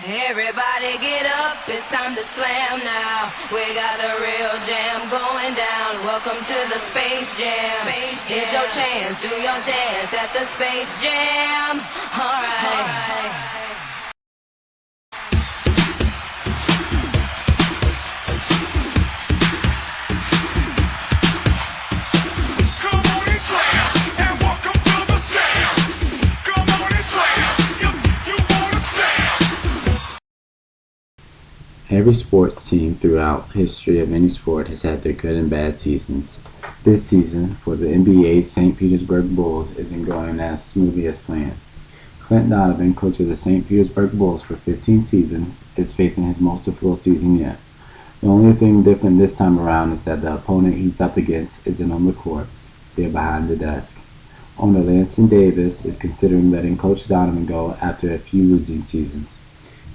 Everybody get up, it's time to slam now. We got the real jam going down. Welcome to the Space Jam. Here's your chance, do your dance at the Space Jam. Alright. Every sports team throughout history of any sport has had their good and bad seasons. This season, for the NBA's St. Petersburg Bulls, isn't going as smoothly as planned. Clint Donovan, coach of the St. Petersburg Bulls for 15 seasons, is facing his most difficult season yet. The only thing different this time around is that the opponent he's up against isn't on the court, they're behind the desk. Owner Lanston Davis is considering letting Coach Donovan go after a few losing seasons.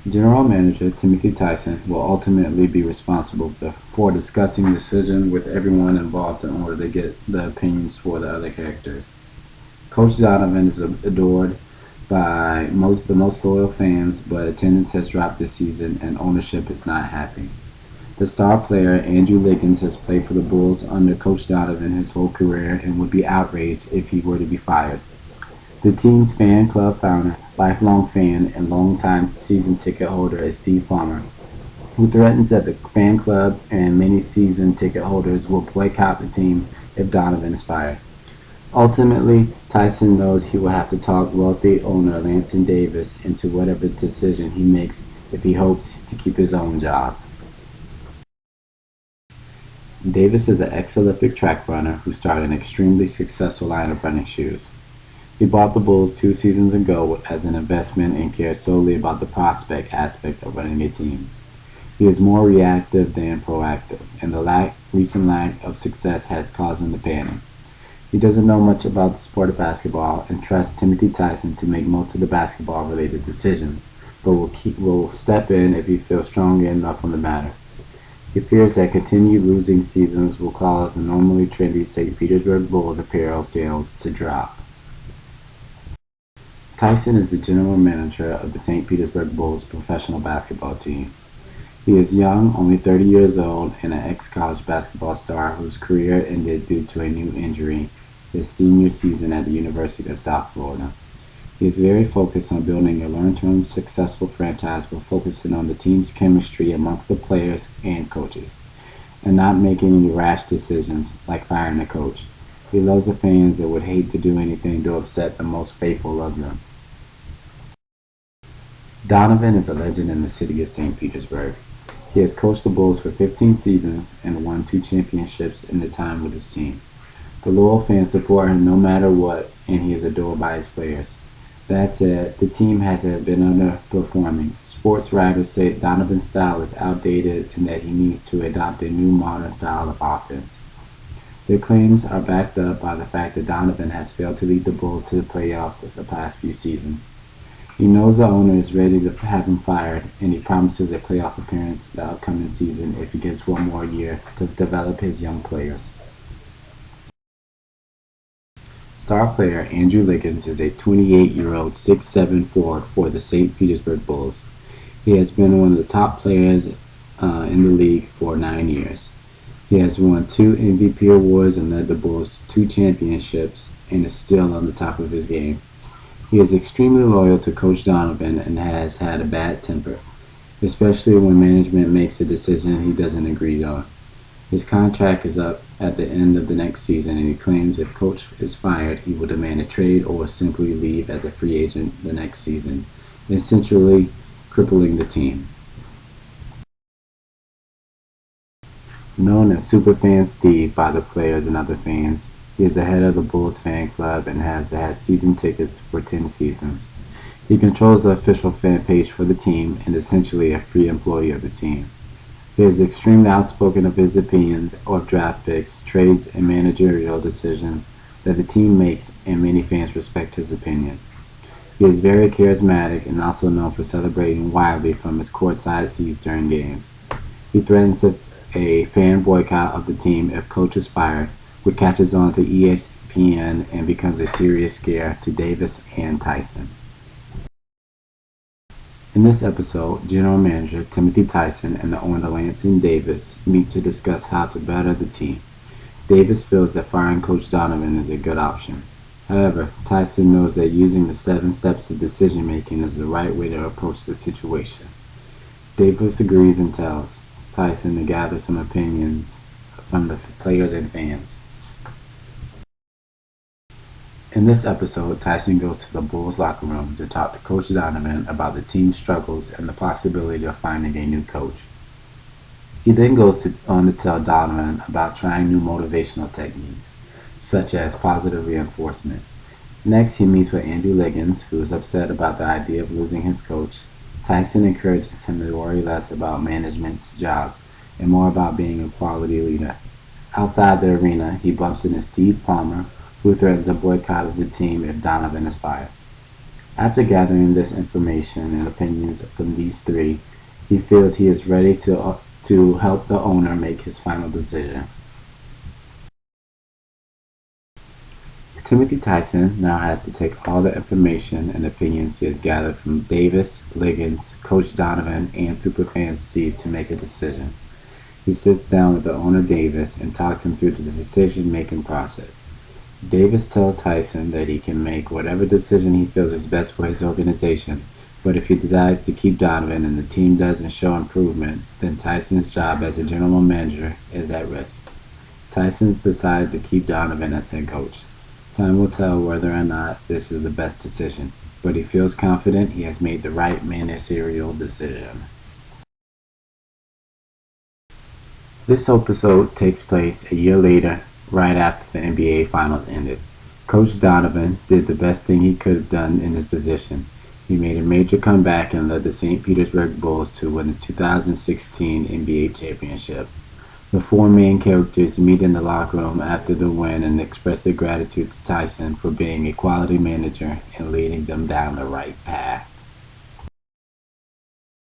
General Manager Timothy Tyson will ultimately be responsible for discussing the decision with everyone involved in order to get the opinions for the other characters. Coach Donovan is adored by the most loyal fans, but attendance has dropped this season and ownership is not happy. The star player Andrew Liggins has played for the Bulls under Coach Donovan his whole career and would be outraged if he were to be fired. The team's fan club founder, lifelong fan, and longtime season ticket holder is Steve Ballmer, who threatens that the fan club and many season ticket holders will boycott the team if Donovan is fired. Ultimately, Tyson knows he will have to talk wealthy owner Lanston Davis into whatever decision he makes if he hopes to keep his own job. Davis is an ex-Olympic track runner who started an extremely successful line of running shoes. He bought the Bulls 2 seasons ago as an investment and cares solely about the prospect aspect of running a team. He is more reactive than proactive, and the recent lack of success has caused him to panic. He doesn't know much about the sport of basketball and trusts Timothy Tyson to make most of the basketball-related decisions, but will step in if he feels strongly enough on the matter. He fears that continued losing seasons will cause the normally trendy St. Petersburg Bulls apparel sales to drop. Tyson is the general manager of the St. Petersburg Bulls professional basketball team. He is young, only 30 years old, and an ex-college basketball star whose career ended due to a new injury his senior season at the University of South Florida. He is very focused on building a long-term successful franchise while focusing on the team's chemistry amongst the players and coaches, and not making any rash decisions like firing a coach. He loves the fans and would hate to do anything to upset the most faithful of them. Donovan is a legend in the city of St. Petersburg. He has coached the Bulls for 15 seasons and won 2 championships in the time with his team. The loyal fans support him no matter what, and he is adored by his players. That said, the team has been underperforming. Sports writers say Donovan's style is outdated and that he needs to adopt a new modern style of offense. Their claims are backed up by the fact that Donovan has failed to lead the Bulls to the playoffs the past few seasons. He knows the owner is ready to have him fired, and he promises a playoff appearance the upcoming season if he gets one more year to develop his young players. Star player Andrew Liggins is a 28-year-old 6'7" forward for the St. Petersburg Bulls. He has been one of the top players in the league for 9 years. He has won 2 MVP awards and led the Bulls to 2 championships and is still on the top of his game. He is extremely loyal to Coach Donovan and has had a bad temper, especially when management makes a decision he doesn't agree on. His contract is up at the end of the next season, and he claims if Coach is fired, he will demand a trade or simply leave as a free agent the next season, essentially crippling the team. Known as Superfan Steve by the players and other fans, he is the head of the Bulls fan club and has had season tickets for 10 seasons. He controls the official fan page for the team and is essentially a free employee of the team. He is extremely outspoken of his opinions of draft picks, trades, and managerial decisions that the team makes, and many fans respect his opinion. He is very charismatic and also known for celebrating wildly from his courtside seats during games. He threatens a fan boycott of the team if Coach is fired, which catches on to ESPN and becomes a serious scare to Davis and Tyson. In this episode, General Manager Timothy Tyson and the owner Lansing Davis meet to discuss how to better the team. Davis feels that firing Coach Donovan is a good option. However, Tyson knows that using the 7 steps of decision making is the right way to approach the situation. Davis agrees and tells Tyson to gather some opinions from the players and fans. In this episode, Tyson goes to the Bulls locker room to talk to Coach Donovan about the team's struggles and the possibility of finding a new coach. He then goes on to tell Donovan about trying new motivational techniques, such as positive reinforcement. Next, he meets with Andrew Liggins, who is upset about the idea of losing his coach. Tyson encourages him to worry less about management's jobs and more about being a quality leader. Outside the arena, he bumps into Steve Palmer, who threatens a boycott of the team if Donovan is fired. After gathering this information and opinions from these three, he feels he is ready to help the owner make his final decision. Timothy Tyson now has to take all the information and opinions he has gathered from Davis, Liggins, Coach Donovan, and superfan Steve to make a decision. He sits down with the owner Davis and talks him through the decision-making process. Davis tells Tyson that he can make whatever decision he feels is best for his organization, but if he decides to keep Donovan and the team doesn't show improvement, then Tyson's job as a general manager is at risk. Tyson's decided to keep Donovan as head coach. Time will tell whether or not this is the best decision, but he feels confident he has made the right managerial decision. This episode takes place a year later, right after the NBA Finals ended. Coach Donovan did the best thing he could have done in his position. He made a major comeback and led the St. Petersburg Bulls to win the 2016 NBA championship. The 4 main characters meet in the locker room after the win and express their gratitude to Tyson for being a quality manager and leading them down the right path.